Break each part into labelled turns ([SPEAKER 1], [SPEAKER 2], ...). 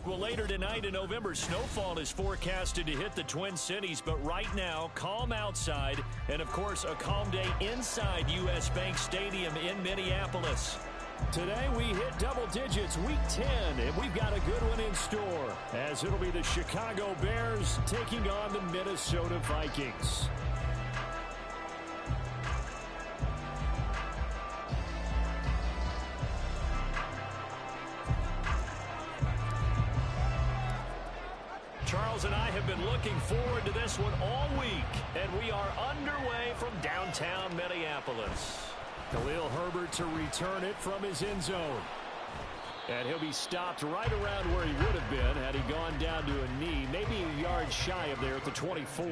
[SPEAKER 1] Well, later tonight in November, snowfall is forecasted to hit the Twin Cities, but right now, calm outside, and of course, a calm day inside U.S. Bank Stadium in Minneapolis. Today, we hit double digits, week 10, and we've got a good one in store, as it'll be the Chicago Bears taking on the Minnesota Vikings. Charles and I have been looking forward to this one all week, and we are underway from downtown Minneapolis. Khalil Herbert to return it from his end zone. And he'll be stopped right around where he would have been had he gone down to a knee, maybe a yard shy of there at the 24.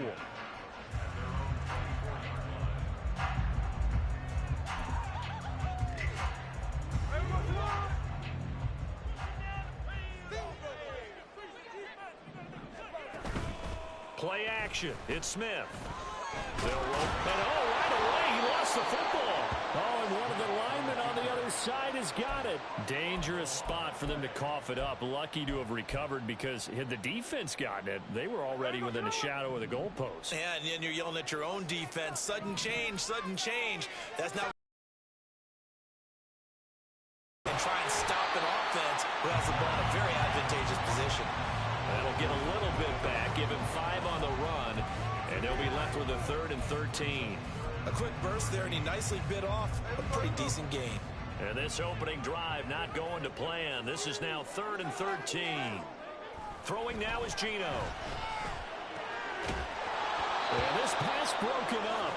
[SPEAKER 1] Play action. It's Smith. They'll roll. And right away, he lost the football. Oh, and one of the linemen on the other side has got it. Dangerous spot for them to cough it up. Lucky to have recovered, because had the defense gotten it, they were already within a shadow of the goalpost.
[SPEAKER 2] Yeah, and then you're yelling at your own defense. Sudden change, sudden change. That's not. And try and stop an offense who has the ball in a very advantageous position.
[SPEAKER 1] That'll get a little bit back, give him 5 on the run, and they'll be left with a 3rd and 13.
[SPEAKER 2] A quick burst there, and he nicely bit off a pretty decent gain.
[SPEAKER 1] And this opening drive not going to plan. This is now 3rd and 13. Throwing now is Geno. And this pass broken up.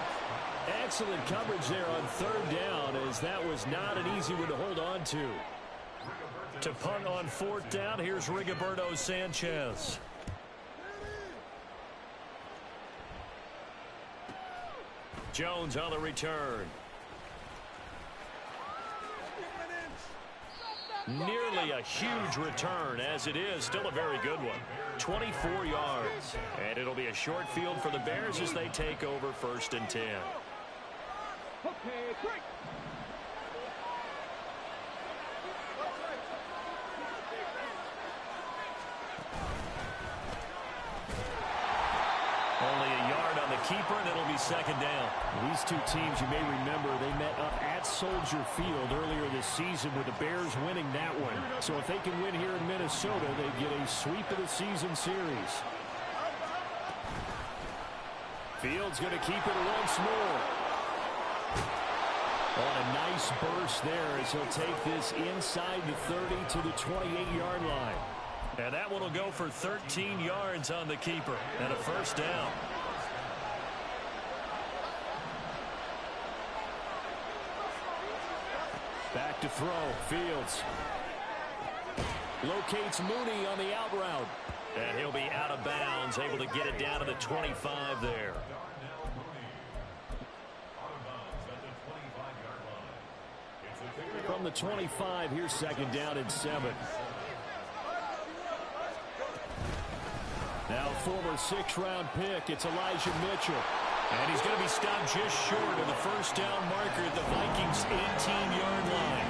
[SPEAKER 1] Excellent coverage there on 3rd down, as that was not an easy one to hold on to. To punt on 4th down, here's Rigoberto Sanchez. Jones on the return. Nearly a huge return, as it is still a very good one. 24 yards. And it'll be a short field for the Bears as they take over 1st and 10.
[SPEAKER 3] Okay, break.
[SPEAKER 1] Only a yard on the keeper, and it'll be 2nd down. These two teams, you may remember, they met up at Soldier Field earlier this season, with the Bears winning that one. So if they can win here in Minnesota, they get a sweep of the season series. Fields going to keep it once more. On a nice burst there, as he'll take this inside the 30 to the 28-yard line. And that one will go for 13 yards on the keeper and a 1st down. Back to throw. Fields locates Mooney on the out route. And he'll be out of bounds, able to get it down to the 25 there. From the 25, here's 2nd down and 7. Now former 6th-round pick, it's Elijah Mitchell. And he's going to be stopped just short of the 1st down marker at the Vikings' 18-yard line.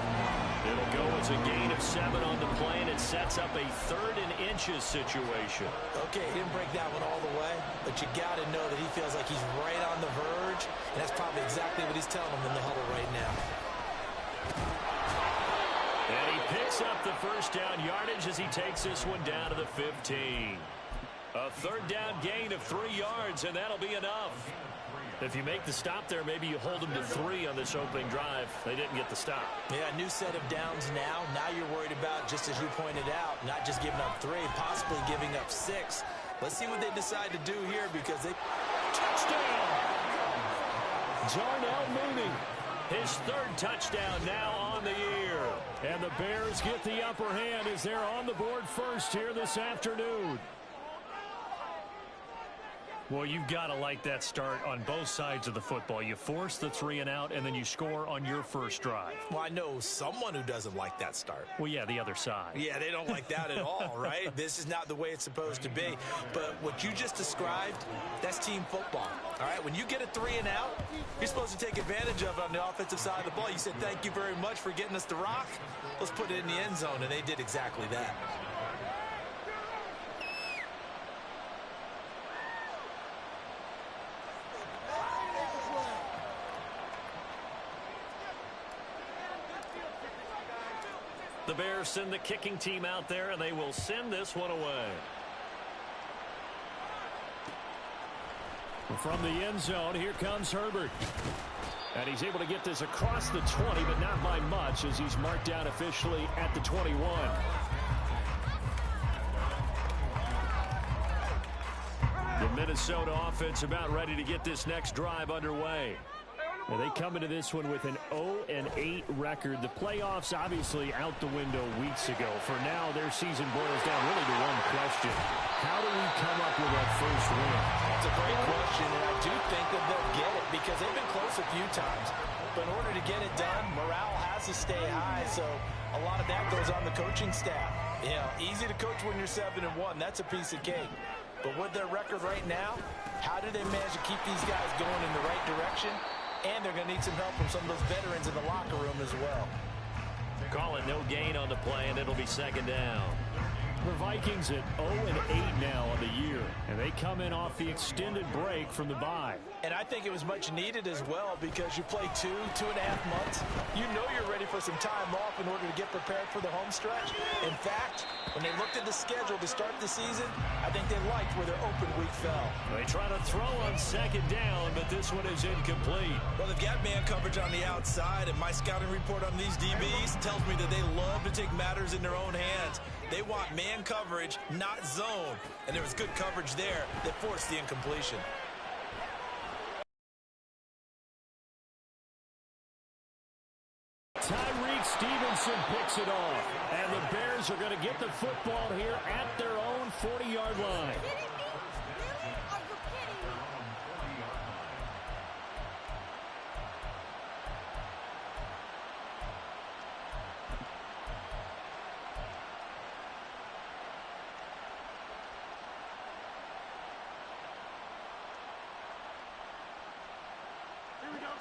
[SPEAKER 1] It'll go as a gain of 7 on the play, and it sets up a 3rd and inches situation.
[SPEAKER 2] Okay, he didn't break that one all the way, but you got to know that he feels like he's right on the verge, and that's probably exactly what he's telling them in the huddle right now.
[SPEAKER 1] And he picks up the 1st down yardage as he takes this one down to the 15. A 3rd down gain of 3 yards, and that'll be enough. If you make the stop there, maybe you hold them to 3 on this opening drive. They didn't get the stop.
[SPEAKER 2] Yeah, a new set of downs now. Now you're worried about, just as you pointed out, not just giving up 3, possibly giving up 6. Let's see what they decide to do here, because they...
[SPEAKER 1] Touchdown! Darnell Mooney. His 3rd touchdown now on the year. And the Bears get the upper hand as they're on the board first here this afternoon. Well, you've got to like that start on both sides of the football. You force the 3 and out, and then you score on your first drive.
[SPEAKER 2] Well, I know someone who doesn't like that start.
[SPEAKER 1] Well, yeah, the other side.
[SPEAKER 2] Yeah, they don't like that at all, right? This is not the way it's supposed to be. But what you just described, that's team football, all right? When you get a 3 and out, you're supposed to take advantage of it on the offensive side of the ball. You said, thank you very much for getting us the rock. Let's put it in the end zone, and they did exactly that.
[SPEAKER 1] The Bears send the kicking team out there, and they will send this one away. From the end zone, here comes Herbert. And he's able to get this across the 20, but not by much, as he's marked down officially at the 21. The Minnesota offense about ready to get this next drive underway. And they come into this one with an 0-8 record. The playoffs obviously out the window weeks ago. For now, their season boils down really to one question. How do we come up with that first win?
[SPEAKER 2] That's a great question, and I do think that they'll get it because they've been close a few times. But in order to get it done, morale has to stay high, so a lot of that goes on the coaching staff. Yeah, easy to coach when you're 7-1. That's a piece of cake. But with their record right now, how do they manage to keep these guys going in the right direction? And they're going to need some help from some of those veterans in the locker room as well.
[SPEAKER 1] Call it no gain on the play, and it'll be second down. The Vikings at 0-8 now on the year, and they come in off the extended break from the bye.
[SPEAKER 2] And I think it was much needed as well because you play 2.5 months. You know you're ready for some time off in order to get prepared for the home stretch. In fact, when they looked at the schedule to start the season, I think they liked where their open week fell.
[SPEAKER 1] They try to throw on second down, but this one is incomplete.
[SPEAKER 2] Well, they've got man coverage on the outside, and my scouting report on these DBs tells me that they love to take matters in their own hands. They want man coverage, not zone. And there was good coverage there that forced the incompletion.
[SPEAKER 1] Tyreek Stevenson picks it off. And the Bears are going to get the football here at their own 40-yard line.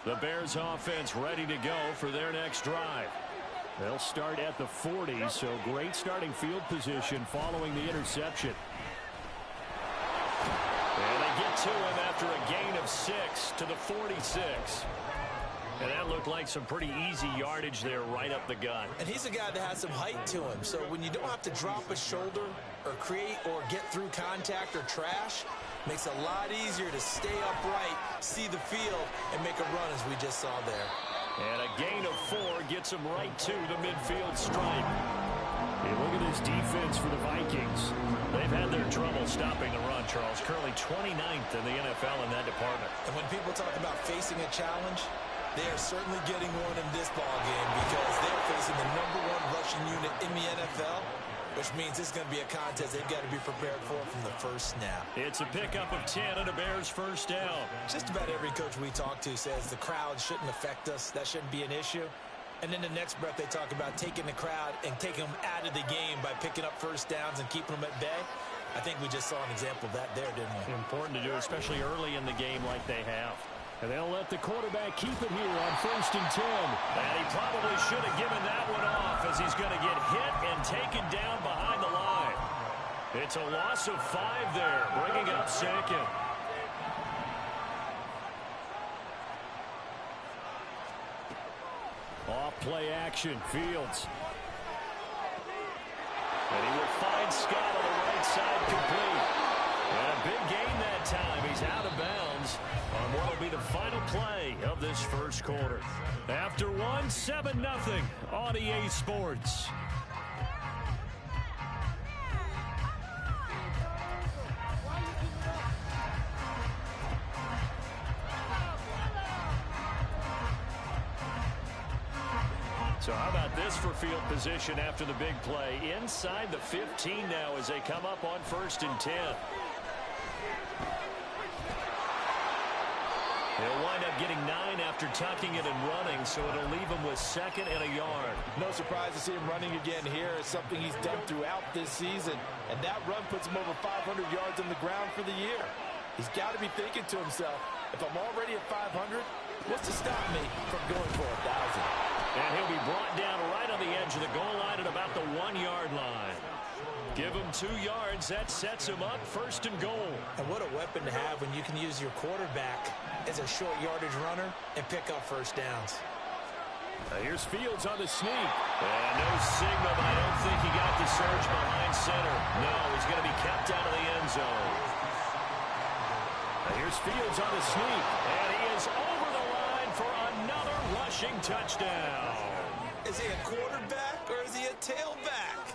[SPEAKER 1] The Bears offense ready to go for their next drive. They'll start at the 40, so great starting field position following the interception. And they get to him after a gain of 6 to the 46. And that looked like some pretty easy yardage there right up the gut.
[SPEAKER 2] And he's a guy that has some height to him, so when you don't have to drop a shoulder or create or get through contact or trash, makes it a lot easier to stay upright, see the field, and make a run as we just saw there.
[SPEAKER 1] And a gain of 4 gets him right to the midfield stripe. Hey, look at this defense for the Vikings. They've had their trouble stopping the run, Charles. Currently 29th in the NFL in that department.
[SPEAKER 2] And when people talk about facing a challenge, they are certainly getting one in this ballgame because they're facing the #1 rushing unit in the NFL, which means this is going to be a contest they've got to be prepared for from the first snap.
[SPEAKER 1] It's a pickup of 10 and a Bears first down.
[SPEAKER 2] Just about every coach we talk to says the crowd shouldn't affect us. That shouldn't be an issue. And then the next breath they talk about taking the crowd and taking them out of the game by picking up first downs and keeping them at bay. I think we just saw an example of that there, didn't we?
[SPEAKER 1] Important to do, especially early in the game like they have. And they'll let the quarterback keep it here on 1st and 10. And he probably should have given that one off as he's going to get hit and taken down behind the line. It's a loss of 5 there, bringing up second. Off play action, Fields. And he will find Scott on the right side complete. And a big gain that time. He's out of bounds on what will be the final play of this first quarter. After one, 7-0 on EA Sports. So how about this for field position after the big play? Inside the 15 now as they come up on 1st and 10. He'll wind up getting 9 after tucking it and running, so it'll leave him with 2nd and a yard.
[SPEAKER 2] No surprise to see him running again here. It's something he's done throughout this season, and that run puts him over 500 yards on the ground for the year. He's got to be thinking to himself, if I'm already at 500, what's to stop me from going for 1,000?
[SPEAKER 1] And he'll be brought down right on the edge of the goal line at about the 1-yard line. Give him 2 yards. That sets him up 1st and goal. And what a weapon to have when you can use your quarterback as a short yardage runner and pick up first downs. Here's Fields on the sneak. And no signal, but I don't think he got the surge behind center. No, he's going to be kept out of the end zone. Here's Fields on the sneak. And he is over the line for another rushing touchdown.
[SPEAKER 2] Is he a quarterback or is he a tailback?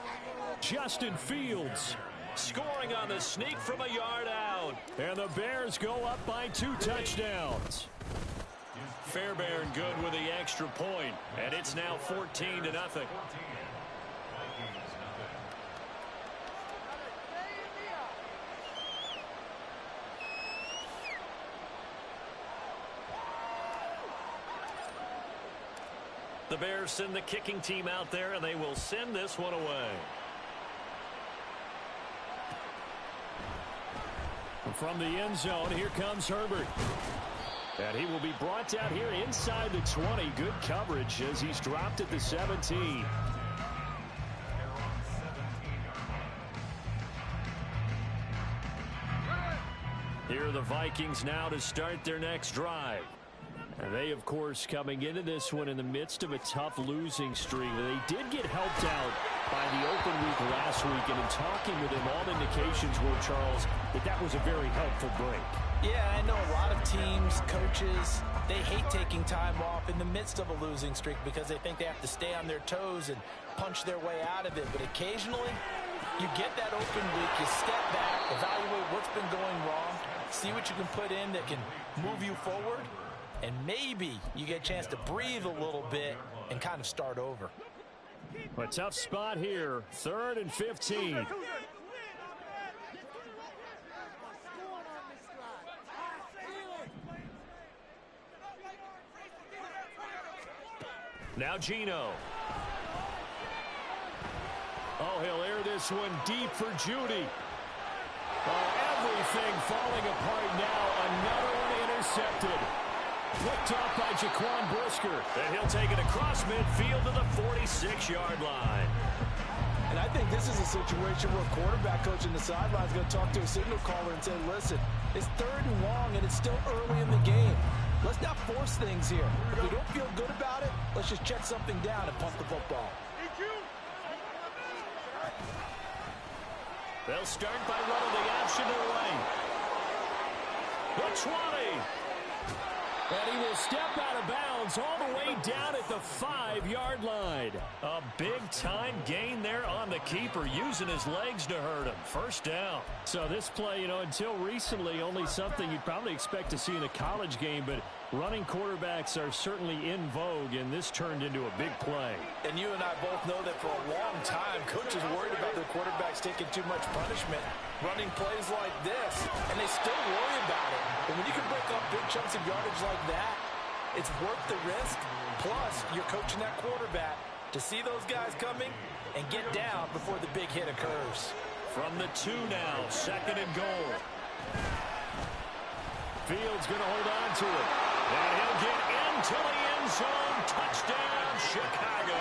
[SPEAKER 1] Justin Fields scoring on the sneak from a yard out. And the Bears go up by 2 touchdowns. Fairbairn good with the extra point, and it's now 14-0. The Bears send the kicking team out there, and they will send this one away. From the end zone, here comes Herbert. And he will be brought down here inside the 20. Good coverage as he's dropped at the 17. Here are the Vikings now to start their next drive. And they, of course, coming into this one in the midst of a tough losing streak. They did get helped out by the open week last week. And in talking with him, all indications were, Charles, that was a very helpful break.
[SPEAKER 2] Yeah, I know a lot of teams, coaches, they hate taking time off in the midst of a losing streak because they think they have to stay on their toes and punch their way out of it. But occasionally, you get that open week, you step back, evaluate what's been going wrong, see what you can put in that can move you forward, and maybe you get a chance to breathe a little bit and kind of start over.
[SPEAKER 1] A tough spot here, 3rd and 15. Now Geno. Oh, he'll air this one deep for Judy. Oh, everything falling apart now. Another one intercepted. Picked off by Jaquan Brisker. And he'll take it across midfield to the 46-yard line.
[SPEAKER 2] And I think this is a situation where a quarterback coach in the sideline is going to talk to a signal caller and say, listen, it's 3rd and long and it's still early in the game. Let's not force things here. If we don't feel good about it, let's just check something down and pump the football.
[SPEAKER 1] They'll start by running the option to the right. The 20. And he will step out of bounds all the way down at the 5-yard line. A big-time gain there on the keeper, using his legs to hurt him. First down. So this play, until recently, only something you'd probably expect to see in a college game, but running quarterbacks are certainly in vogue, and this turned into a big play.
[SPEAKER 2] And you and I both know that for a long time, coaches worried about their quarterbacks taking too much punishment, running plays like this, and they still worry about it. But when you can break up big chunks of yardage like that, it's worth the risk. Plus, you're coaching that quarterback to see those guys coming and get down before the big hit occurs.
[SPEAKER 1] From the 2 now, 2nd and goal. Fields going to hold on to it. And he'll get into the end zone. Touchdown, Chicago.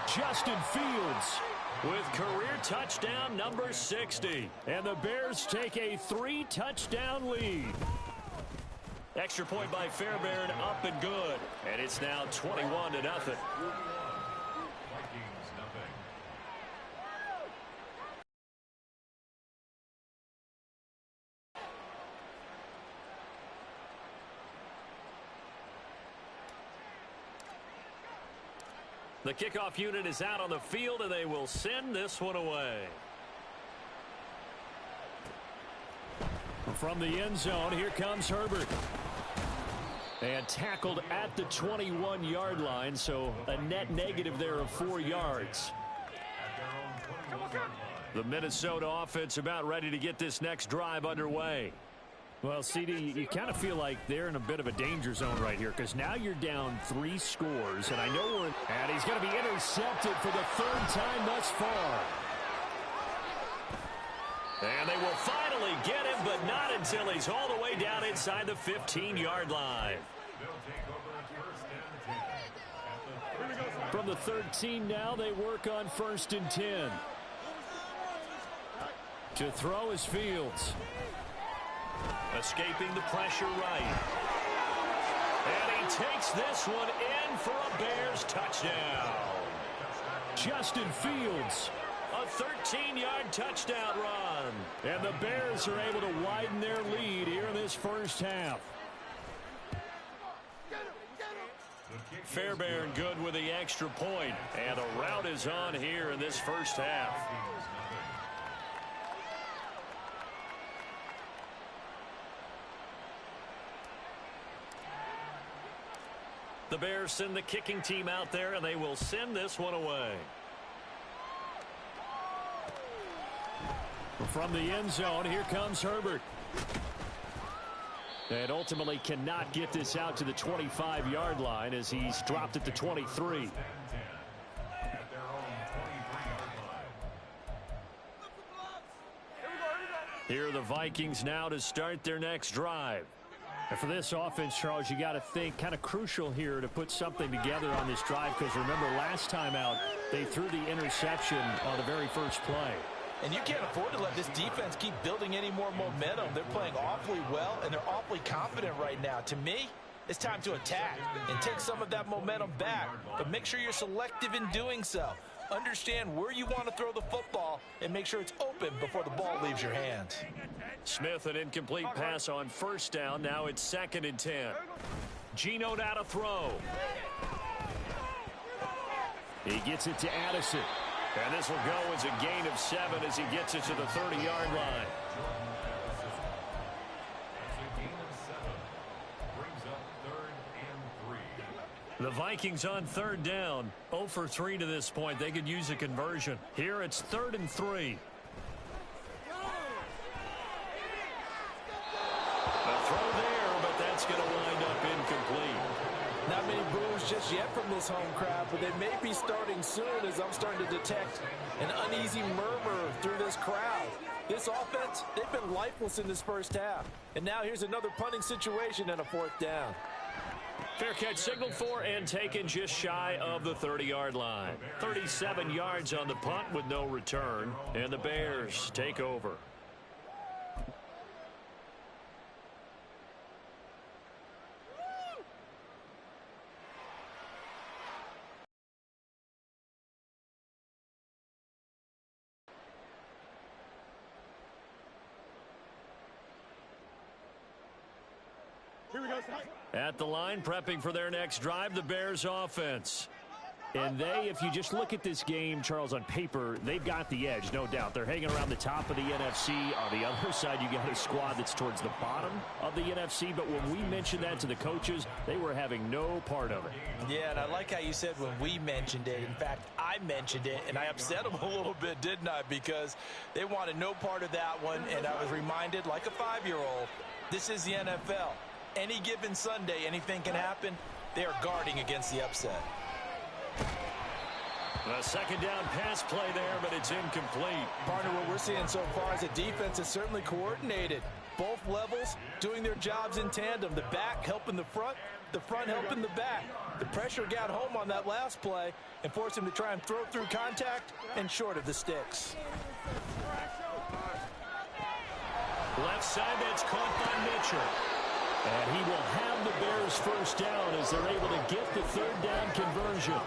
[SPEAKER 1] Justin Fields with career touchdown number 60. And the Bears take a 3-touchdown lead. Extra point by Fairbairn, up and good. And it's now 21-0. The kickoff unit is out on the field, and they will send this one away. From the end zone, here comes Herbert. And tackled at the 21-yard line, so a net negative there of 4 yards. The Minnesota offense about ready to get this next drive underway. Well, CD, you kind of feel like they're in a bit of a danger zone right here because now you're down 3 scores, and I know we're... And he's going to be intercepted for the 3rd time thus far. And they will finally get him, but not until he's all the way down inside the 15-yard line. From the 13 now, they work on 1st and 10. To throw is Fields. Escaping the pressure right. And he takes this one in for a Bears touchdown. Justin Fields, a 13-yard touchdown run. And the Bears are able to widen their lead here in this first half. Fairbairn good with the extra point, and a rout is on here in this first half. The Bears send the kicking team out there, and they will send this one away. From the end zone, here comes Herbert. And ultimately cannot get this out to the 25-yard line as he's dropped at the 23. Here are the Vikings now to start their next drive. And for this offense, Charles, you got to think kind of crucial here to put something together on this drive, because remember last time out they threw the interception on the very first play.
[SPEAKER 2] And you can't afford to let this defense keep building any more momentum. They're playing awfully well, and they're awfully confident right now. To me, it's time to attack and take some of that momentum back. But make sure you're selective in doing so. Understand where you want to throw the football and make sure it's open before the ball leaves your hands.
[SPEAKER 1] Smith, an incomplete pass on first down. Now it's 2nd and 10. Geno now to throw. He gets it to Addison. And this will go as a gain of 7 as he gets it to the 30-yard line. The Vikings on 3rd down, 0 for 3 to this point. They could use a conversion. Here it's 3rd and 3. A throw there, but that's going to wind up incomplete.
[SPEAKER 2] Not many boos just yet from this home crowd, but they may be starting soon as I'm starting to detect an uneasy murmur through this crowd. This offense, they've been lifeless in this first half. And now here's another punting situation and a 4th down.
[SPEAKER 1] Fair catch signaled for and taken just shy of the 30-yard line. 37 yards on the punt with no return, and the Bears take over. At the line, prepping for their next drive, the Bears offense. And they, if you just look at this game, Charles, on paper, they've got the edge, no doubt. They're hanging around the top of the NFC. On the other side, you got a squad that's towards the bottom of the NFC. But when we mentioned that to the coaches, they were having no part of it.
[SPEAKER 2] Yeah, and I like how you said when we mentioned it. In fact, I mentioned it, and I upset them a little bit, didn't I? Because they wanted no part of that one, and I was reminded, like a 5-year-old, this is the NFL. Any given Sunday, anything can happen. They are guarding against the upset.
[SPEAKER 1] A 2nd down pass play there, but it's incomplete.
[SPEAKER 2] Partner, what we're seeing so far is a defense is certainly coordinated. Both levels doing their jobs in tandem. The back helping the front helping the back. The pressure got home on that last play and forced him to try and throw through contact and short of the sticks.
[SPEAKER 1] Left side, that's caught by Mitchell. And he will have the Bears first down as they're able to get the 3rd down conversion.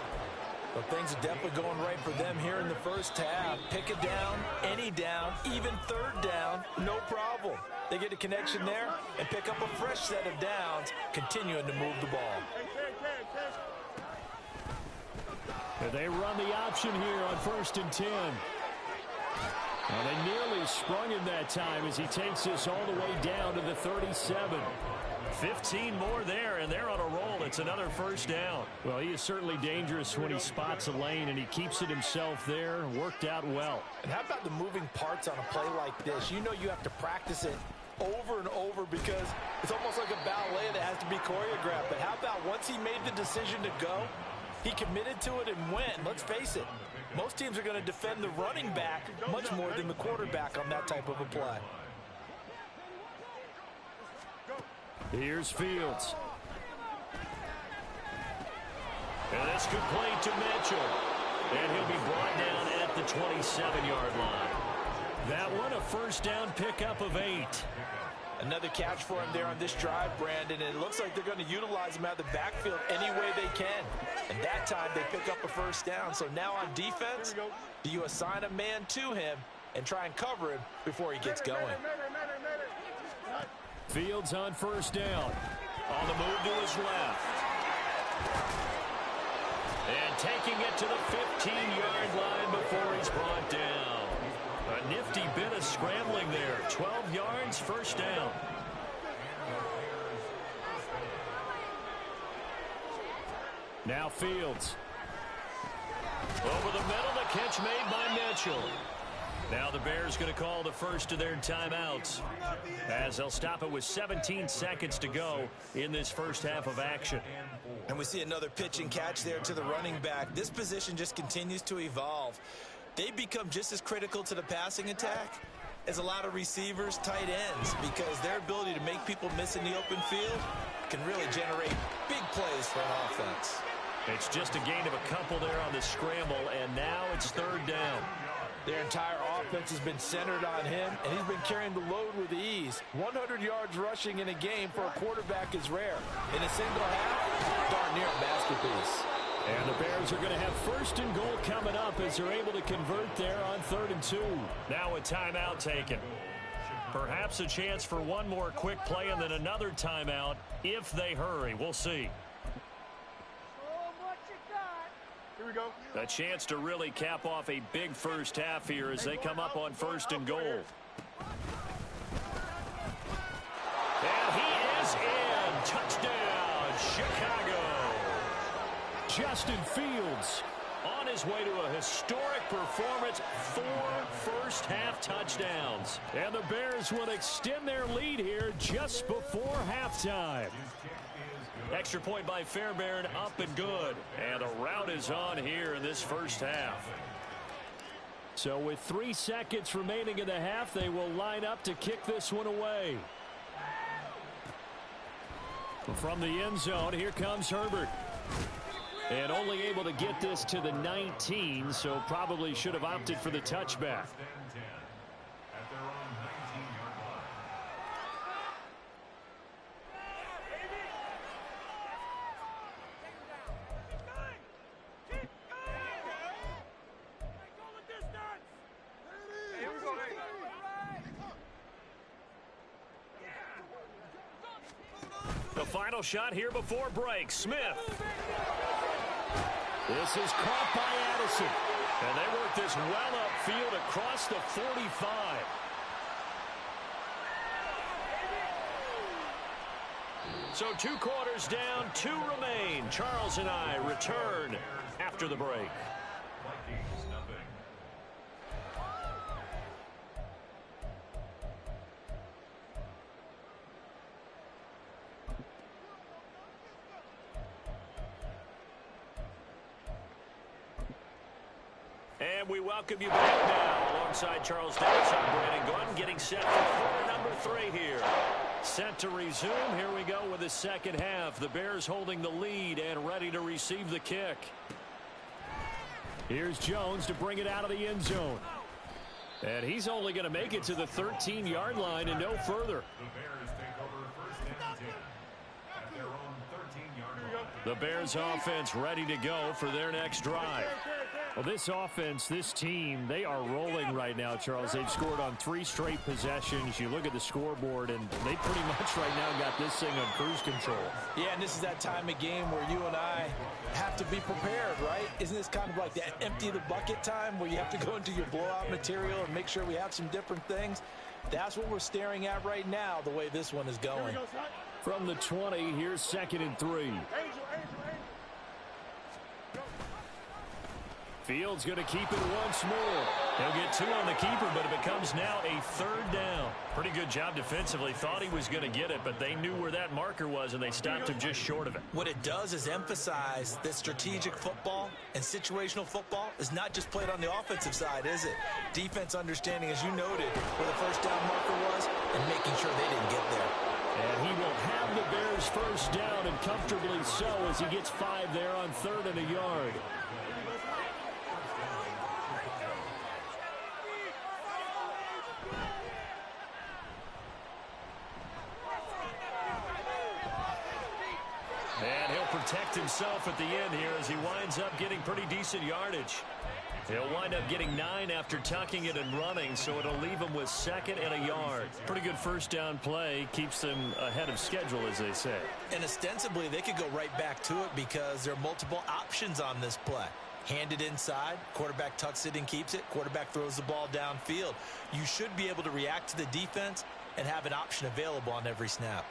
[SPEAKER 2] Well, things are definitely going right for them here in the first half. Pick it down, any down, even 3rd down, no problem. They get a connection there and pick up a fresh set of downs, continuing to move the ball.
[SPEAKER 1] And they run the option here on 1st and 10. Well, they nearly sprung him that time as he takes this all the way down to the 37. 15 more there, and they're on a roll. It's another first down. Well, he is certainly dangerous when he spots a lane, and he keeps it himself there. Worked out well.
[SPEAKER 2] And how about the moving parts on a play like this? You know you have to practice it over and over because it's almost like a ballet that has to be choreographed. But how about once he made the decision to go, he committed to it and went. Let's face it, most teams are going to defend the running back much more than the quarterback on that type of a play.
[SPEAKER 1] Here's Fields. And that's complete to Mitchell. And he'll be brought down at the 27-yard line. That one, a first down pickup of 8.
[SPEAKER 2] Another catch for him there on this drive, Brandon, and it looks like they're going to utilize him out of the backfield any way they can. And that time they pick up a first down. So now on defense, do you assign a man to him and try and cover him before he gets going?
[SPEAKER 1] Fields on first down. On the move to his left. And taking it to the 15-yard line before he's brought down. A nifty bit of scrambling there. 12 yards, first down. Now Fields. Over the middle, the catch made by Mitchell. Now the Bears going to call the first of their timeouts, as they'll stop it with 17 seconds to go in this first half of action.
[SPEAKER 2] And we see another pitch and catch there to the running back. This position just continues to evolve. They become just as critical to the passing attack as a lot of receivers, tight ends, because their ability to make people miss in the open field can really generate big plays for an offense.
[SPEAKER 1] It's just a gain of a couple there on the scramble, and now it's third down.
[SPEAKER 2] Their entire offense has been centered on him, and he's been carrying the load with ease. 100 yards rushing in a game for a quarterback is rare. In a single half, darn near a masterpiece.
[SPEAKER 1] And the Bears are going to have first and goal coming up as they're able to convert there on 3rd and 2. Now a timeout taken. Perhaps a chance for one more quick play and then another timeout if they hurry. We'll see.
[SPEAKER 3] Here we go.
[SPEAKER 1] A chance to really cap off a big first half here as they come up on 1st and goal. And he is in. Touchdown, Chicago. Justin Fields on his way to a historic performance, 4 first-half touchdowns. And the Bears will extend their lead here just before halftime. Extra point by Fairbairn, up and good. And a rout is on here in this first half. So with 3 seconds remaining in the half, they will line up to kick this one away. From the end zone, here comes Herbert. And only able to get this to the 19, so probably should have opted for the touchback. The final shot here before break. Smith. This is caught by Addison. And they work this well upfield across the 45. So 2 quarters down, 2 remain. Charles and I return after the break. And we welcome you back now alongside Charles Davis. I'm Brandon Gordon getting set for quarter number 3 here. Set to resume. Here we go with the second half. The Bears holding the lead and ready to receive the kick. Here's Jones to bring it out of the end zone. And he's only going to make it to the 13-yard line and no further. The Bears offense ready to go for their next drive. Well, this offense, this team, they are rolling right now, Charles. They've scored on 3 straight possessions. You look at the scoreboard, and they pretty much right now got this thing on cruise control.
[SPEAKER 2] Yeah, and this is that time of game where you and I have to be prepared, right? Isn't this kind of like that empty the bucket time where you have to go into your blowout material and make sure we have some different things? That's what we're staring at right now, the way this one is going.
[SPEAKER 1] From the 20, here's 2nd and 3. Fields going to keep it once more. He'll get 2 on the keeper, but it becomes now a 3rd down. Pretty good job defensively. Thought he was going to get it, but they knew where that marker was, and they stopped him just short of it.
[SPEAKER 2] What it does is emphasize that strategic football and situational football is not just played on the offensive side, is it? Defense understanding, as you noted, where the first down marker was and making sure they didn't get there.
[SPEAKER 1] And he will have the Bears first down, and comfortably so, as he gets 5 there on 3rd and a yard. well protect himself at the end here as he winds up getting pretty decent yardage. He'll wind up getting 9 after tucking it and running, so it'll leave him with 2nd and a yard. Pretty good first down play. Keeps them ahead of schedule, as they say.
[SPEAKER 2] And ostensibly, they could go right back to it because there are multiple options on this play. Hand it inside, quarterback tucks it and keeps it, quarterback throws the ball downfield. You should be able to react to the defense and have an option available on every snap.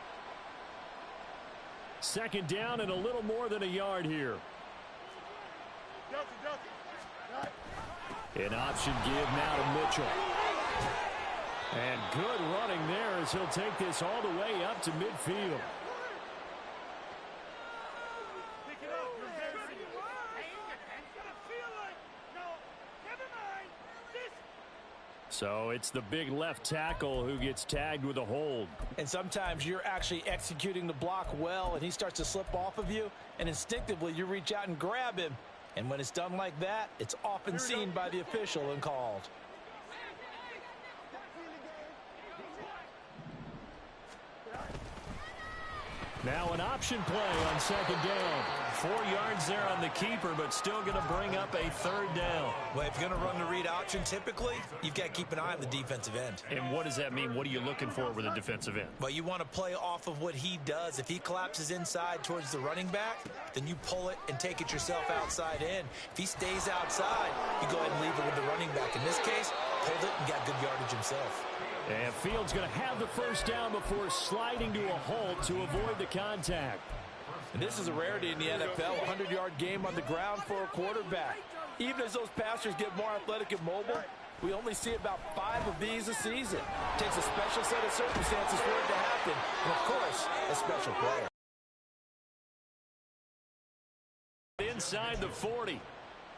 [SPEAKER 1] 2nd down and a little more than a yard here. An option give now to Mitchell. And good running there as he'll take this all the way up to midfield. So it's the big left tackle who gets tagged with a hold.
[SPEAKER 2] And sometimes you're actually executing the block well, and he starts to slip off of you, and instinctively you reach out and grab him. And when it's done like that, it's often seen by the official and called.
[SPEAKER 1] Now an option play on 2nd down. 4 yards there on the keeper, but still going to bring up a 3rd down.
[SPEAKER 2] Well, if you're going to run the read option, typically, you've got to keep an eye on the defensive end.
[SPEAKER 1] And what does that mean? What are you looking for with a defensive end?
[SPEAKER 2] Well, you want to play off of what he does. If he collapses inside towards the running back, then you pull it and take it yourself outside in. If he stays outside, you go ahead and leave it with the running back. In this case, pulled it and got good yardage himself.
[SPEAKER 1] And Fields going to have the first down before sliding to a halt to avoid the contact.
[SPEAKER 2] And this is a rarity in the NFL, a 100-yard game on the ground for a quarterback. Even as those passers get more athletic and mobile, we only see about 5 of these a season. It takes a special set of circumstances for it to happen, and of course, a special player.
[SPEAKER 1] Inside the 40.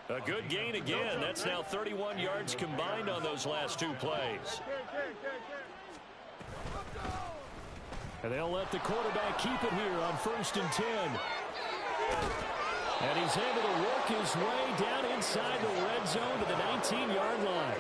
[SPEAKER 1] A good gain again. That's now 31 yards combined on those last 2 plays. And they'll let the quarterback keep it here on 1st and 10. And he's able to work his way down inside the red zone to the 19-yard line.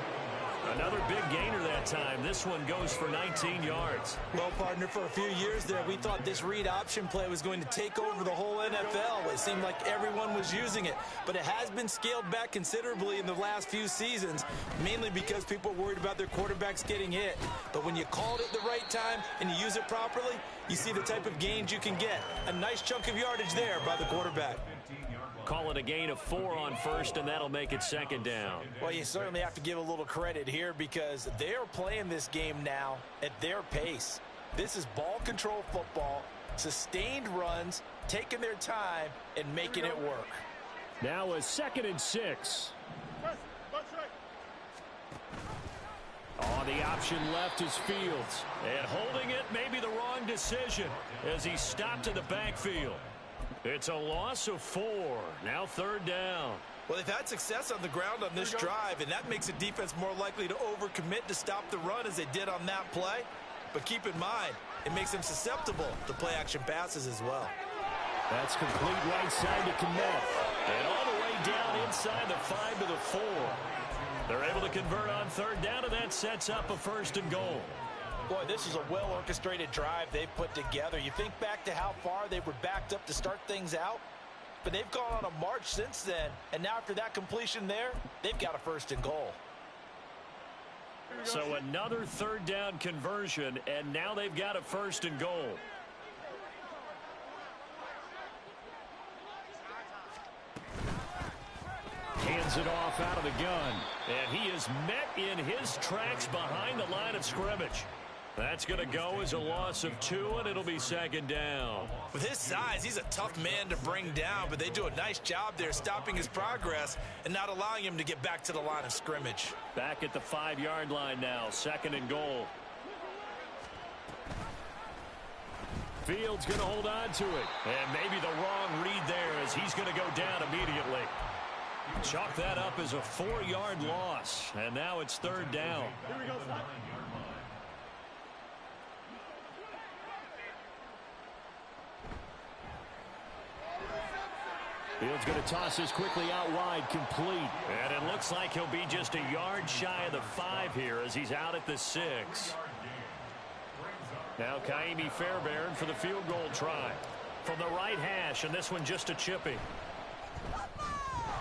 [SPEAKER 1] Another big gainer that time. This one goes for 19 yards.
[SPEAKER 2] Well, partner, for a few years there, we thought this read option play was going to take over the whole NFL. It seemed like everyone was using it. But it has been scaled back considerably in the last few seasons, mainly because people are worried about their quarterbacks getting hit. But when you call it at the right time and you use it properly, you see the type of gains you can get. A nice chunk of yardage there by the quarterback.
[SPEAKER 1] Call it a gain of 4 on 1st, and that'll make it 2nd down.
[SPEAKER 2] Well, you certainly have to give a little credit here because they're playing this game now at their pace. This is ball control football, sustained runs, taking their time, and making it work.
[SPEAKER 1] Now a 2nd and 6. Oh, the option left is Fields. And holding it may be the wrong decision as he stopped in the backfield. It's a loss of 4. Now 3rd down.
[SPEAKER 2] Well, they've had success on the ground on this drive, and that makes the defense more likely to overcommit to stop the run as they did on that play. But keep in mind, it makes them susceptible to play-action passes as well.
[SPEAKER 1] That's complete right side to commit. And all the way down inside the 5 to the 4. They're able to convert on 3rd down, and that sets up a 1st and goal.
[SPEAKER 2] Boy, this is a well-orchestrated drive they've put together. You think back to how far they were backed up to start things out, but they've gone on a march since then, and now after that completion there, they've got a 1st and goal.
[SPEAKER 1] So another 3rd down conversion, and now they've got a 1st and goal. Hands it off out of the gun, and he is met in his tracks behind the line of scrimmage. That's going to go as a loss of 2, and it'll be 2nd down.
[SPEAKER 2] With his size, he's a tough man to bring down, but they do a nice job there stopping his progress and not allowing him to get back to the line of scrimmage.
[SPEAKER 1] Back at the 5-yard line now, 2nd and goal. Fields going to hold on to it, and maybe the wrong read there as he's going to go down immediately. Chalk that up as a 4-yard loss, and now it's 3rd down.
[SPEAKER 3] Here we go, stop.
[SPEAKER 1] Fields going to toss this quickly out wide, complete. And it looks like he'll be just a yard shy of the 5 here as he's out at the 6. Now Kaimi Fairbairn for the field goal try. from the right hash, and this one just a chipping.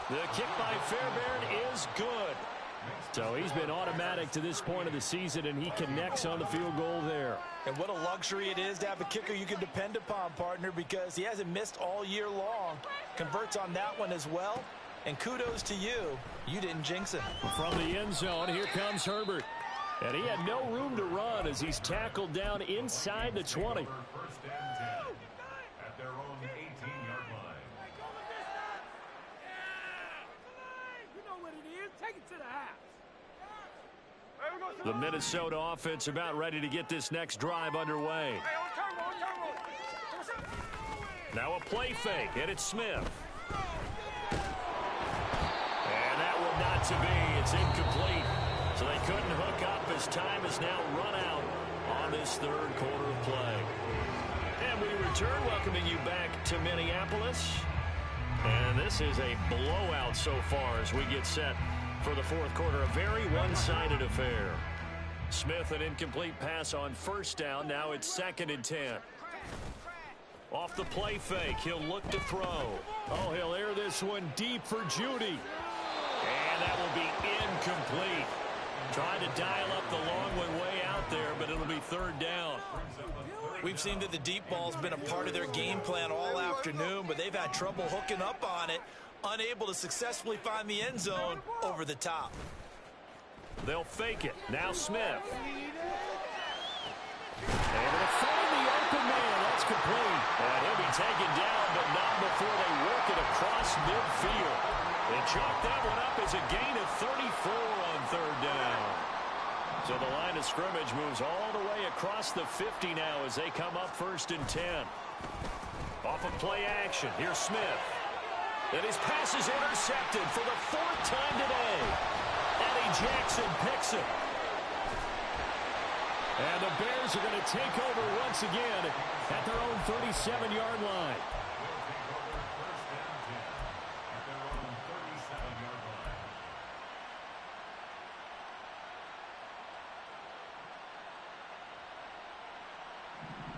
[SPEAKER 1] The kick by Fairbairn is good. So he's been automatic to this point of the season, and he connects on the field goal there.
[SPEAKER 2] And what a luxury it is to have a kicker you can depend upon, partner, because he hasn't missed all year long. Converts on that one as well. And kudos to you. You didn't jinx it.
[SPEAKER 1] From the end zone, here comes Herbert. And he had no room to run as he's tackled down inside the 20.
[SPEAKER 4] First and 10 at their own 18-yard line.
[SPEAKER 3] You know what it is. Take it to the house.
[SPEAKER 1] The Minnesota offense about ready to get this next drive underway. Now a play fake, and it's Smith. And that one not to be. It's incomplete. So they couldn't hook up as time has now run out on this third quarter of play. And we return, welcoming you back to Minneapolis. And this is a blowout so far as we get set for the fourth quarter. A very one-sided affair. Smith, an incomplete pass on first down. Now it's 2nd and 10. Off the play fake, he'll look to throw. Oh, he'll air this one deep for Judy. And that will be incomplete. Trying to dial up the long one way out there, but it'll be 3rd down.
[SPEAKER 2] We've seen that the deep ball's been a part of their game plan all afternoon, but they've had trouble hooking up on it, unable to successfully find the end zone over the top.
[SPEAKER 1] They'll fake it. Now Smith. Able to find the open man. That's complete. And he'll be taken down, but not before they work it across midfield. They chalk that one up as a gain of 34 on 3rd down. So the line of scrimmage moves all the way across the 50 now as they come up 1st and 10. Off of play action. Here's Smith. And his pass is intercepted for the 4th time today. Eddie Jackson picks it. And the Bears are going to take over once again at their own 37-yard line.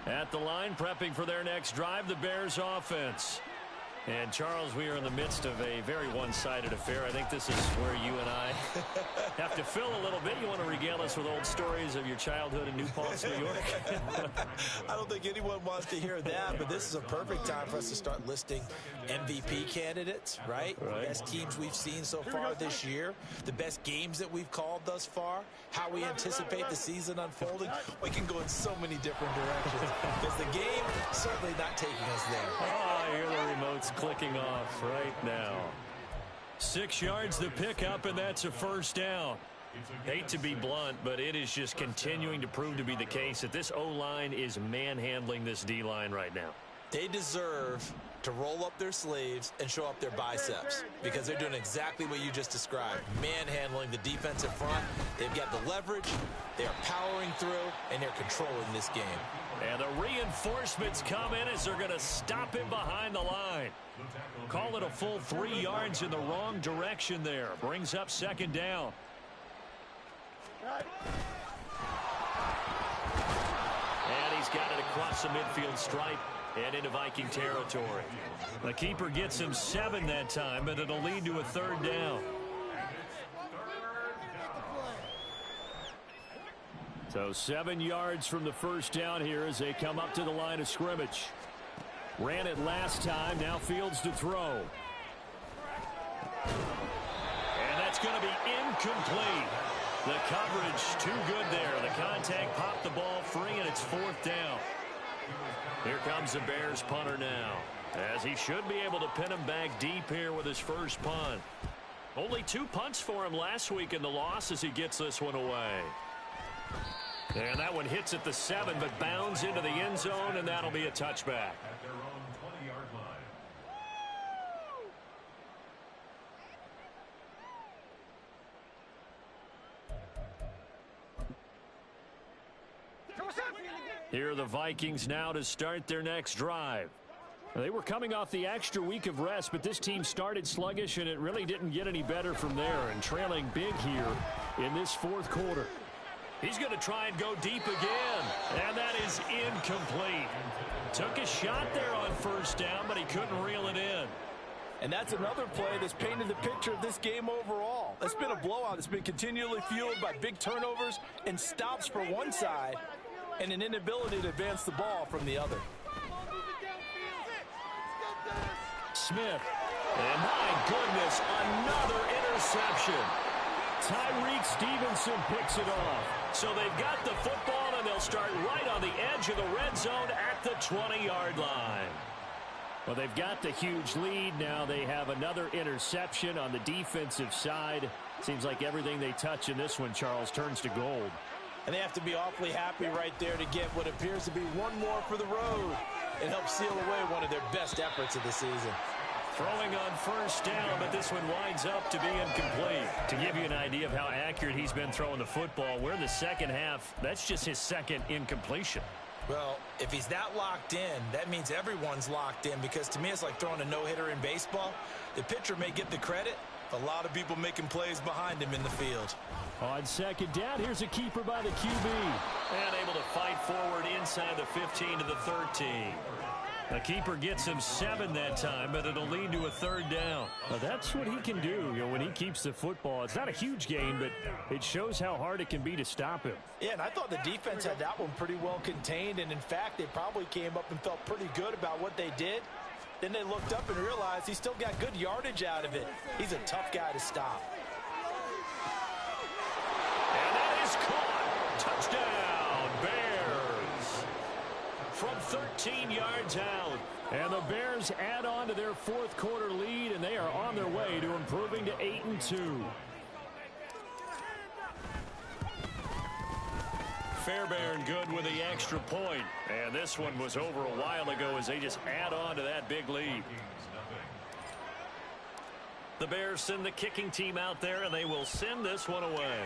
[SPEAKER 1] At the line, prepping for their next drive, the Bears offense. And, Charles, we are in the midst of a very one-sided affair. I think this is where you and I have to fill a little bit. You want to regale us with old stories of your childhood in New Paltz, New York?
[SPEAKER 2] I don't think anyone wants to hear that, but this is a perfect time for us to start listing MVP candidates, right? The best teams we've seen so far this year, the best games that we've called thus far, how we anticipate the season unfolding. We can go in so many different directions because the game certainly not taking us there.
[SPEAKER 1] Oh, I hear the remote's clicking off right now. 6 yards to pick up, and that's a 1st down. Hate to be blunt, but it is just continuing to prove to be the case that this O-line is manhandling this D-line right now.
[SPEAKER 2] They deserve to roll up their sleeves and show up their biceps because they're doing exactly what you just described, manhandling the defensive front. They've got the leverage, they're powering through, and they're controlling this game.
[SPEAKER 1] And the reinforcements come in as they're going to stop him behind the line. Call it a full 3 yards in the wrong direction there. Brings up 2nd down. And he's got it across the midfield stripe and into Viking territory. The keeper gets him 7 that time, but it'll lead to a 3rd down. So 7 yards from the 1st down here as they come up to the line of scrimmage. Ran it last time, now fields to throw. And that's going to be incomplete. The coverage too good there. The contact popped the ball free, and it's 4th down. Here comes the Bears punter now, as he should be able to pin him back deep here with his first punt. Only 2 punts for him last week in the loss as he gets this one away. And that one hits at the 7, but bounds into the end zone, and that'll be a touchback.
[SPEAKER 4] At their own 20-yard line.
[SPEAKER 1] Here are the Vikings now to start their next drive. They were coming off the extra week of rest, but this team started sluggish, and it really didn't get any better from there, and trailing big here in this 4th quarter. He's going to try and go deep again. And that is incomplete. Took a shot there on first down, but he couldn't reel it in.
[SPEAKER 2] And that's another play that's painted the picture of this game overall. It's been a blowout. It's been continually fueled by big turnovers and stops for one side and an inability to advance the ball from the other.
[SPEAKER 1] Smith. And my goodness, another interception. Tyreek Stevenson picks it off. So they've got the football, and they'll start right on the edge of the red zone at the 20-yard line. Well, they've got the huge lead. Now they have another interception on the defensive side. Seems like everything they touch in this one, Charles, turns to gold.
[SPEAKER 2] And they have to be awfully happy right there to get what appears to be one more for the road. It helps seal away one of their best efforts of the season.
[SPEAKER 1] Throwing on first down, but this one winds up to be incomplete. To give you an idea of how accurate he's been throwing the football, we're in the second half. That's just his second incompletion.
[SPEAKER 2] Well, if he's that locked in, that means everyone's locked in, because to me it's like throwing a no-hitter in baseball. The pitcher may get the credit, a lot of people making plays behind him in the field.
[SPEAKER 1] On second down, here's a keeper by the QB. And able to fight forward inside the 15 to the 13. The keeper gets him 7 that time, but it'll lead to a third down. Now that's what he can do, when he keeps the football. It's not a huge gain, but it shows how hard it can be to stop him.
[SPEAKER 2] Yeah, and I thought the defense had that one pretty well contained, and in fact, they probably came up and felt pretty good about what they did. Then they looked up and realized he still got good yardage out of it. He's a tough guy to stop.
[SPEAKER 1] And that is caught. Touchdown, Bears. From 13 yards out. And the Bears add on to their fourth quarter lead, and they are on their way to improving to 8-2. Fairbairn good with the extra point. And this one was over a while ago as they just add on to that big lead. The Bears send the kicking team out there, and they will send this one away.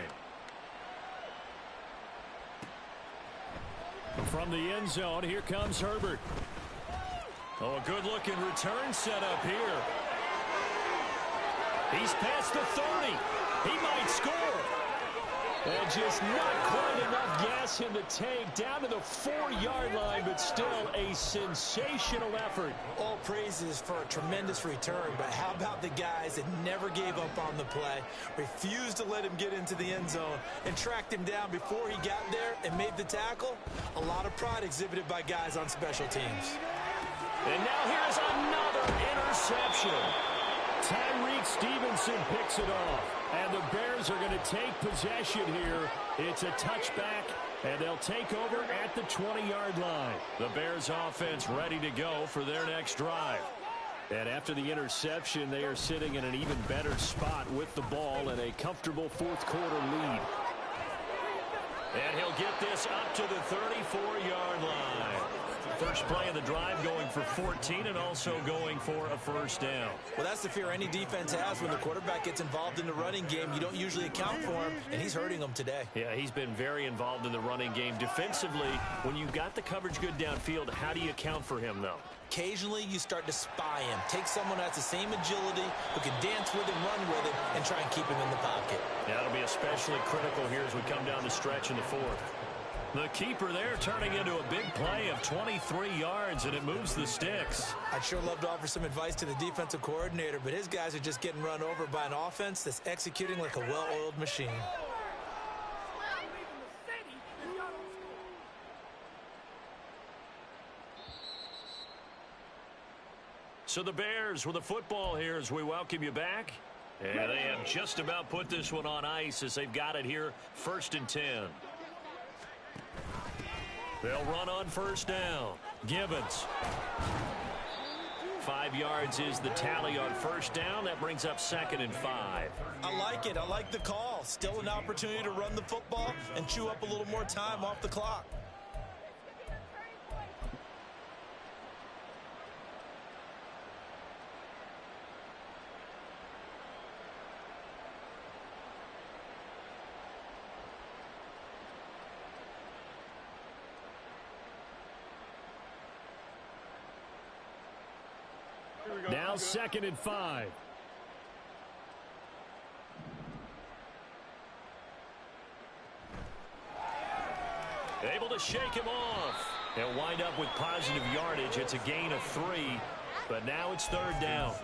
[SPEAKER 1] From the end zone, here comes Herbert. Oh, a good-looking return set up here. He's past the 30. He might score. And just not quite enough gas in the tank, down to the 4-yard line, but still a sensational effort.
[SPEAKER 2] All praises for a tremendous return, but how about the guys that never gave up on the play, refused to let him get into the end zone, and tracked him down before he got there and made the tackle? A lot of pride exhibited by guys on special teams.
[SPEAKER 1] And now here's another interception. Tyreek Stevenson picks it off. And the Bears are going to take possession here. It's a touchback, and they'll take over at the 20-yard line. The Bears offense ready to go for their next drive. And after the interception, they are sitting in an even better spot with the ball and a comfortable fourth quarter lead. And he'll get this up to the 34-yard line. First play of the drive going for 14 and also going for a first down.
[SPEAKER 2] Well, that's the fear any defense has when the quarterback gets involved in the running game. You don't usually account for him, and he's hurting them today.
[SPEAKER 1] Yeah, he's been very involved in the running game. Defensively, when you've got the coverage good downfield, how do you account for him, though?
[SPEAKER 2] Occasionally, you start to spy him. Take someone who has the same agility, who can dance with him, run with him, and try and keep him in the pocket.
[SPEAKER 1] Yeah, that'll be especially critical here as we come down the stretch in the fourth. The keeper there turning into a big play of 23 yards, and it moves the sticks.
[SPEAKER 2] I'd sure love to offer some advice to the defensive coordinator, but his guys are just getting run over by an offense that's executing like a well-oiled machine.
[SPEAKER 1] So the Bears with the football here as we welcome you back. And they have just about put this one on ice as they've got it here, 1st and 10. They'll run on first down. Gibbons. 5 yards is the tally on first down. That brings up 2nd and 5.
[SPEAKER 2] I like it. I like the call. Still an opportunity to run the football and chew up a little more time off the clock.
[SPEAKER 1] Now 2nd and 5. Able to shake him off. They'll wind up with positive yardage. It's a gain of 3, but now it's 3rd down.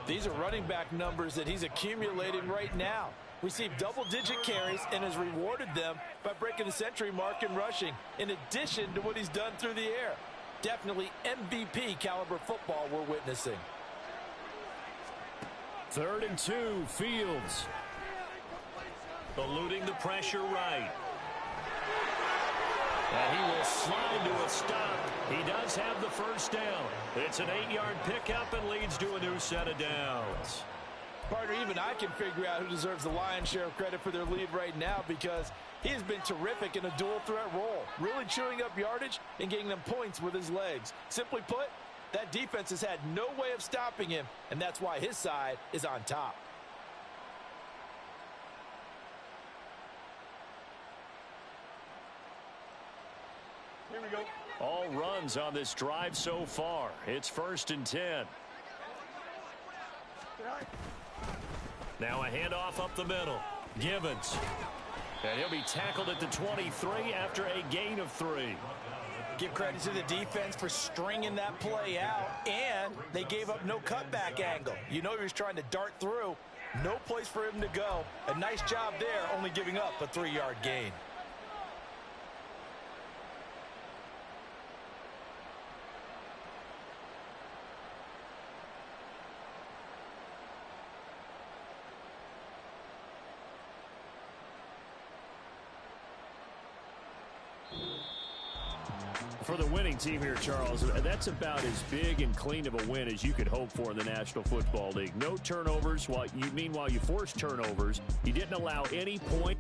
[SPEAKER 2] These are running back numbers that he's accumulating right now. Received double-digit carries and has rewarded them by breaking the century mark in rushing, in addition to what he's done through the air. Definitely MVP caliber football we're witnessing.
[SPEAKER 1] 3rd and 2, Fields. Eluding the pressure right. And he will slide to a stop. He does have the 1st down. It's an 8-yard pickup and leads to a new set of downs.
[SPEAKER 2] Partner, even I can figure out who deserves the lion's share of credit for their lead right now, because he has been terrific in a dual threat role, really chewing up yardage and getting them points with his legs. Simply put, that defense has had no way of stopping him, and that's why his side is on top.
[SPEAKER 1] Here we go. All runs on this drive so far. It's 1st and 10. Now a handoff up the middle. Givens. And he'll be tackled at the 23 after a gain of 3.
[SPEAKER 2] Give credit to the defense for stringing that play out, and they gave up no cutback angle. You know he was trying to dart through. No place for him to go. A nice job there, only giving up a 3-yard gain.
[SPEAKER 1] For the winning team here, Charles, that's about as big and clean of a win as you could hope for in the National Football League. No turnovers. Meanwhile, you forced turnovers. You didn't allow any point.